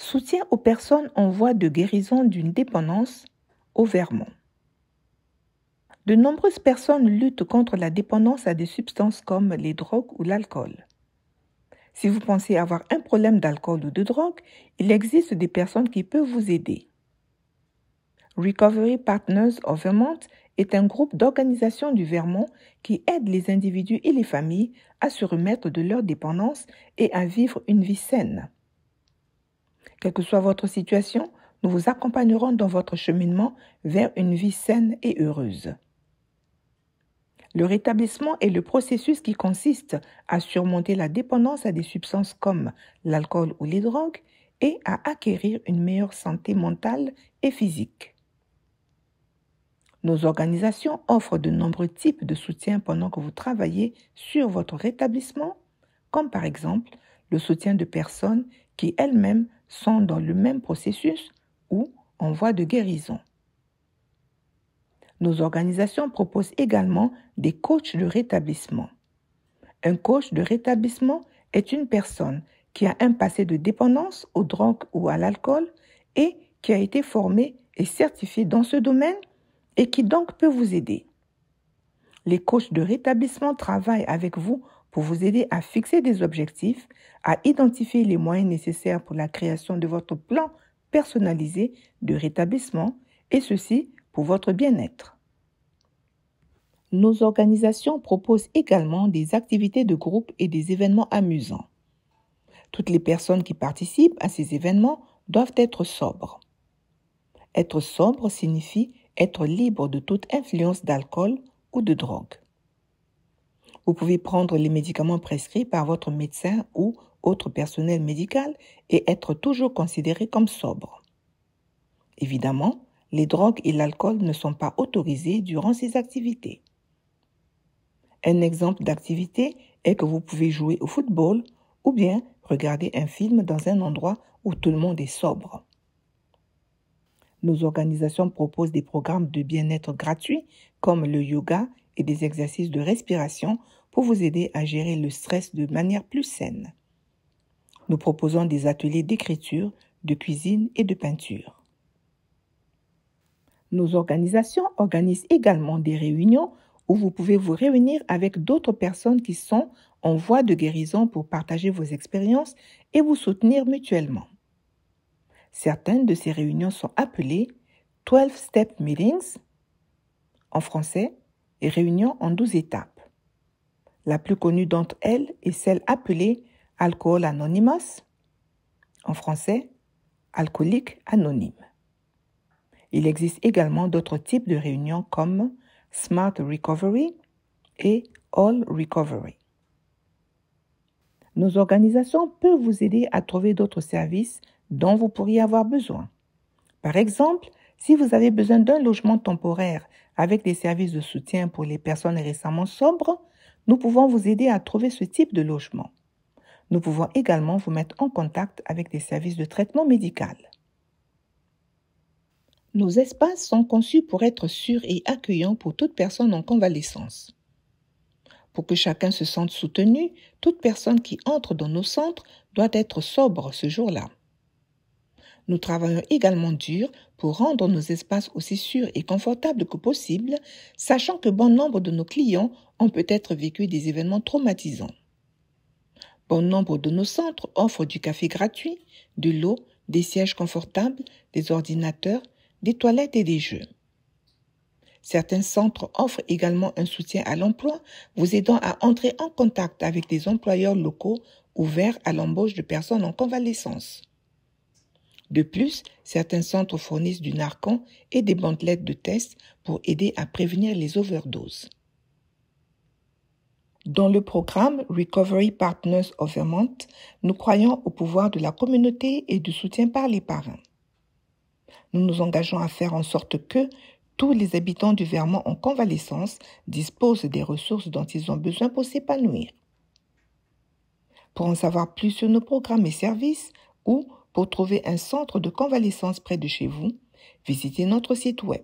Soutien aux personnes en voie de guérison d'une dépendance au Vermont. De nombreuses personnes luttent contre la dépendance à des substances comme les drogues ou l'alcool. Si vous pensez avoir un problème d'alcool ou de drogue, il existe des personnes qui peuvent vous aider. Recovery Partners of Vermont est un groupe d'organisations du Vermont qui aide les individus et les familles à se remettre de leur dépendance et à vivre une vie saine. Quelle que soit votre situation, nous vous accompagnerons dans votre cheminement vers une vie saine et heureuse. Le rétablissement est le processus qui consiste à surmonter la dépendance à des substances comme l'alcool ou les drogues et à acquérir une meilleure santé mentale et physique. Nos organisations offrent de nombreux types de soutien pendant que vous travaillez sur votre rétablissement, comme par exemple le soutien de personnes qui elles-mêmes sont dans le même processus ou en voie de guérison. Nos organisations proposent également des coachs de rétablissement. Un coach de rétablissement est une personne qui a un passé de dépendance aux drogues ou à l'alcool et qui a été formée et certifiée dans ce domaine et qui donc peut vous aider. Les coachs de rétablissement travaillent avec vous pour vous aider à fixer des objectifs, à identifier les moyens nécessaires pour la création de votre plan personnalisé de rétablissement, et ceci pour votre bien-être. Nos organisations proposent également des activités de groupe et des événements amusants. Toutes les personnes qui participent à ces événements doivent être sobres. Être sobre signifie être libre de toute influence d'alcool ou de drogue. Vous pouvez prendre les médicaments prescrits par votre médecin ou autre personnel médical et être toujours considéré comme sobre. Évidemment, les drogues et l'alcool ne sont pas autorisés durant ces activités. Un exemple d'activité est que vous pouvez jouer au football ou bien regarder un film dans un endroit où tout le monde est sobre. Nos organisations proposent des programmes de bien-être gratuits comme le yoga et des exercices de respiration pour vous aider à gérer le stress de manière plus saine. Nous proposons des ateliers d'écriture, de cuisine et de peinture. Nos organisations organisent également des réunions où vous pouvez vous réunir avec d'autres personnes qui sont en voie de guérison pour partager vos expériences et vous soutenir mutuellement. Certaines de ces réunions sont appelées 12-step meetings, en français, et réunions en 12 étapes. La plus connue d'entre elles est celle appelée Alcohol Anonymous, en français, Alcoolique Anonyme. Il existe également d'autres types de réunions comme Smart Recovery et All Recovery. Nos organisations peuvent vous aider à trouver d'autres services dont vous pourriez avoir besoin. Par exemple, si vous avez besoin d'un logement temporaire avec des services de soutien pour les personnes récemment sobres, nous pouvons vous aider à trouver ce type de logement. Nous pouvons également vous mettre en contact avec des services de traitement médical. Nos espaces sont conçus pour être sûrs et accueillants pour toute personne en convalescence. Pour que chacun se sente soutenu, toute personne qui entre dans nos centres doit être sobre ce jour-là. Nous travaillons également dur pour rendre nos espaces aussi sûrs et confortables que possible, sachant que bon nombre de nos clients ont peut-être vécu des événements traumatisants. Bon nombre de nos centres offrent du café gratuit, de l'eau, des sièges confortables, des ordinateurs, des toilettes et des jeux. Certains centres offrent également un soutien à l'emploi, vous aidant à entrer en contact avec des employeurs locaux ouverts à l'embauche de personnes en convalescence. De plus, certains centres fournissent du Narcan et des bandelettes de test pour aider à prévenir les overdoses. Dans le programme Recovery Partners of Vermont, nous croyons au pouvoir de la communauté et du soutien par les parrains. Nous nous engageons à faire en sorte que tous les habitants du Vermont en convalescence disposent des ressources dont ils ont besoin pour s'épanouir. Pour en savoir plus sur nos programmes et services ou pour trouver un centre de convalescence près de chez vous, visitez notre site web.